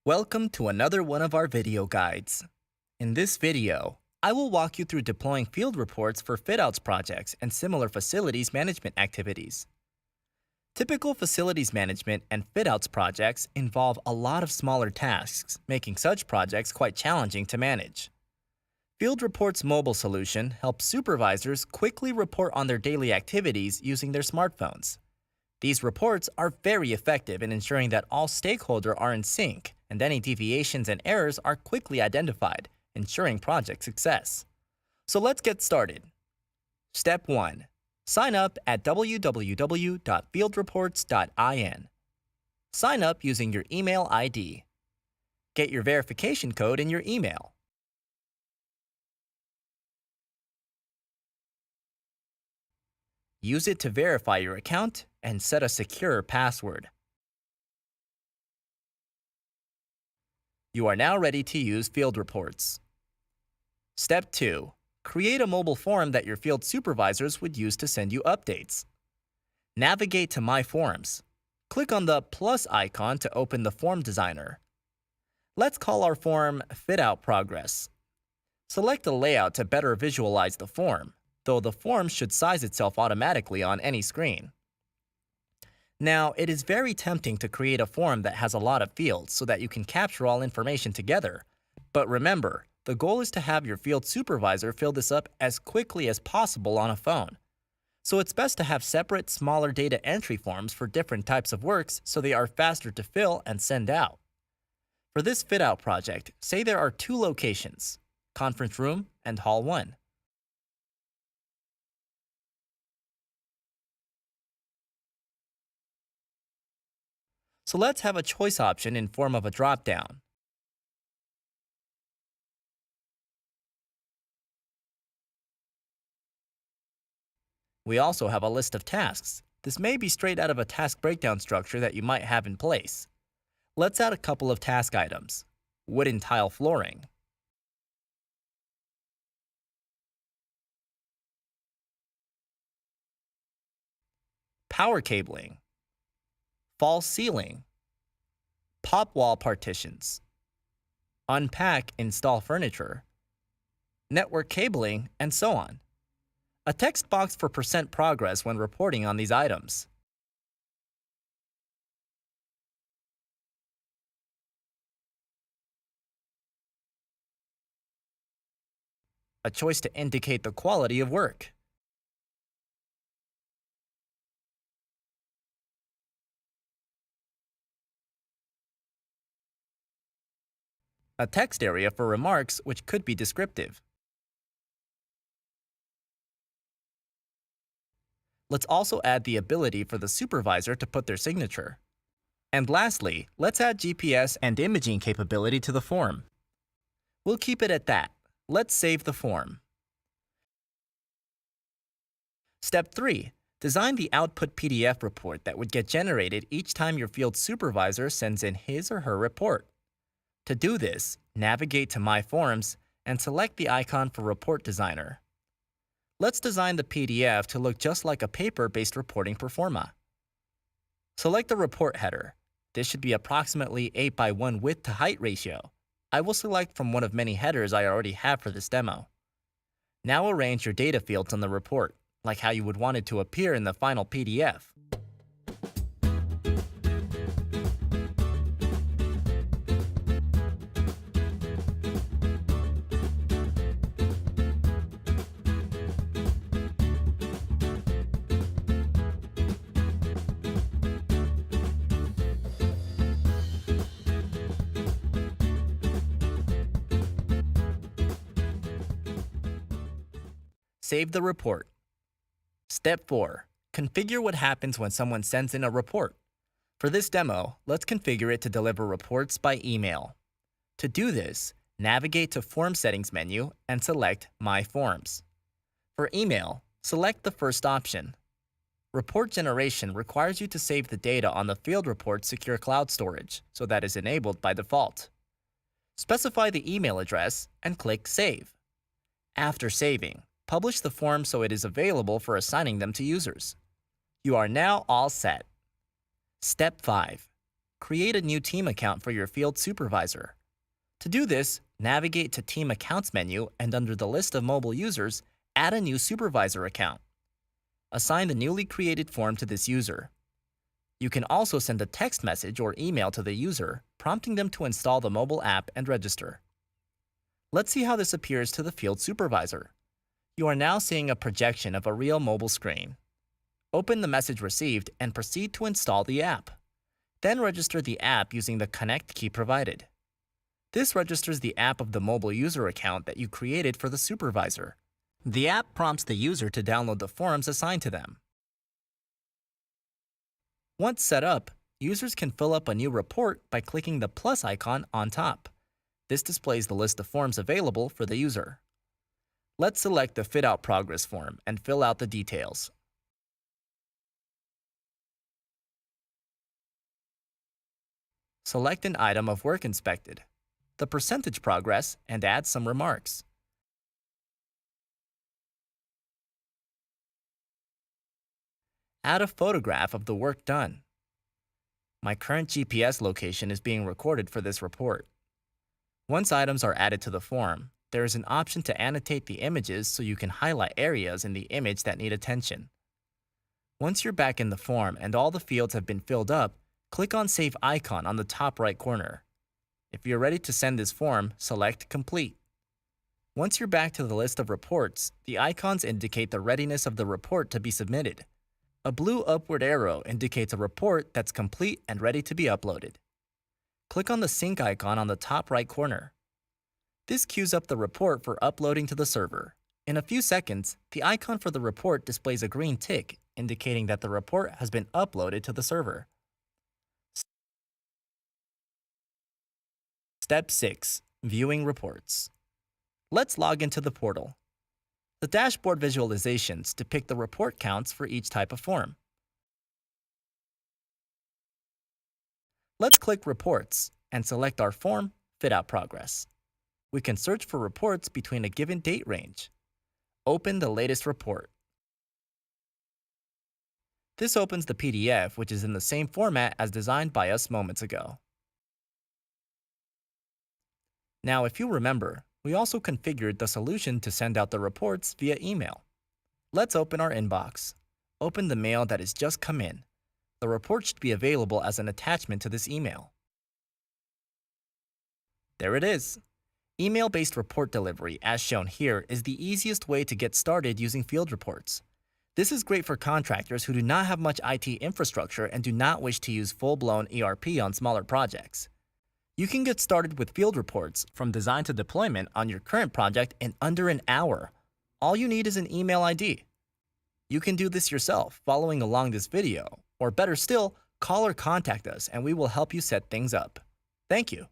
Welcome to another one of our video guides. In this video, I will walk you through deploying field reports for fit-outs projects and similar facilities management activities. Typical facilities management and fit-outs projects involve a lot of smaller tasks, making such projects quite challenging to manage. FieldReports mobile solution helps supervisors quickly report on their daily activities using their smartphones. These reports are very effective in ensuring that all stakeholders are in sync and any deviations and errors are quickly identified, ensuring project success. So let's get started. Step 1. Sign up at www.fieldreports.in. Sign up using your email ID. Get your verification code in your email. Use it to verify your account and set a secure password. You are now ready to use FieldReports. Step 2. Create a mobile form that your field supervisors would use to send you updates. Navigate to My Forms. Click on the plus icon to open the form designer. Let's call our form Fit-Out Progress. Select the layout to better visualize the form, though the form should size itself automatically on any screen. Now, it is very tempting to create a form that has a lot of fields so that you can capture all information together. But remember, the goal is to have your field supervisor fill this up as quickly as possible on a phone. So it's best to have separate, smaller data entry forms for different types of works so they are faster to fill and send out. For this fit-out project, say there are two locations, conference room and hall 1. So let's have a choice option in form of a drop-down. We also have a list of tasks. This may be straight out of a task breakdown structure that you might have in place. Let's add a couple of task items. Wooden tile flooring. Power cabling. False ceiling. Pop wall partitions. Unpack, install furniture. Network cabling, and so on. A text box for % progress when reporting on these items. A choice to indicate the quality of work. A text area for remarks which could be descriptive. Let's also add the ability for the supervisor to put their signature. And lastly, let's add GPS and imaging capability to the form. We'll keep it at that. Let's save the form. Step 3. Design the output PDF report that would get generated each time your field supervisor sends in his or her report. To do this, navigate to My Forms and select the icon for Report Designer. Let's design the PDF to look just like a paper-based reporting performa. Select the report header. This should be approximately 8:1 width to height ratio. I will select from one of many headers I already have for this demo. Now arrange your data fields on the report, like how you would want it to appear in the final PDF. Save the report. Step 4. Configure what happens when someone sends in a report. For this demo, let's configure it to deliver reports by email. To do this, navigate to Form Settings menu and select My Forms. For email, select the first option. Report generation requires you to save the data on the FieldReports secure cloud storage, so that is enabled by default. Specify the email address and click Save. After saving, publish the form so it is available for assigning them to users. You are now all set. Step 5. create a new team account for your field supervisor. To do this, navigate to Team Accounts menu and under the list of mobile users, add a new supervisor account. Assign the newly created form to this user. You can also send a text message or email to the user, prompting them to install the mobile app and register. Let's see how this appears to the field supervisor. You are now seeing a projection of a real mobile screen. Open the message received and proceed to install the app. Then register the app using the Connect key provided. This registers the app of the mobile user account that you created for the supervisor. The app prompts the user to download the forms assigned to them. Once set up, users can fill up a new report by clicking the plus icon on top. This displays the list of forms available for the user. Let's select the Fit-Out Progress form and fill out the details. Select an item of work inspected, the percentage progress, and add some remarks. Add a photograph of the work done. My current GPS location is being recorded for this report. Once items are added to the form, there is an option to annotate the images so you can highlight areas in the image that need attention. Once you're back in the form and all the fields have been filled up, click on Save icon on the top right corner. If you're ready to send this form, select Complete. Once you're back to the list of reports, the icons indicate the readiness of the report to be submitted. A blue upward arrow indicates a report that's complete and ready to be uploaded. Click on the sync icon on the top right corner. This queues up the report for uploading to the server. In a few seconds, the icon for the report displays a green tick, indicating that the report has been uploaded to the server. Step 6. Viewing reports. Let's log into the portal. The dashboard visualizations depict the report counts for each type of form. Let's click Reports and select our form, Fit-Out Progress. We can search for reports between a given date range. Open the latest report. This opens the PDF, which is in the same format as designed by us moments ago. Now, if you remember, we also configured the solution to send out the reports via email. Let's open our inbox. Open the mail that has just come in. The report should be available as an attachment to this email. There it is. Email-based report delivery, as shown here, is the easiest way to get started using FieldReports. This is great for contractors who do not have much IT infrastructure and do not wish to use full-blown ERP on smaller projects. You can get started with FieldReports from design to deployment on your current project in under an hour. All you need is an email ID. You can do this yourself following along this video, or better still, call or contact us and we will help you set things up. Thank you.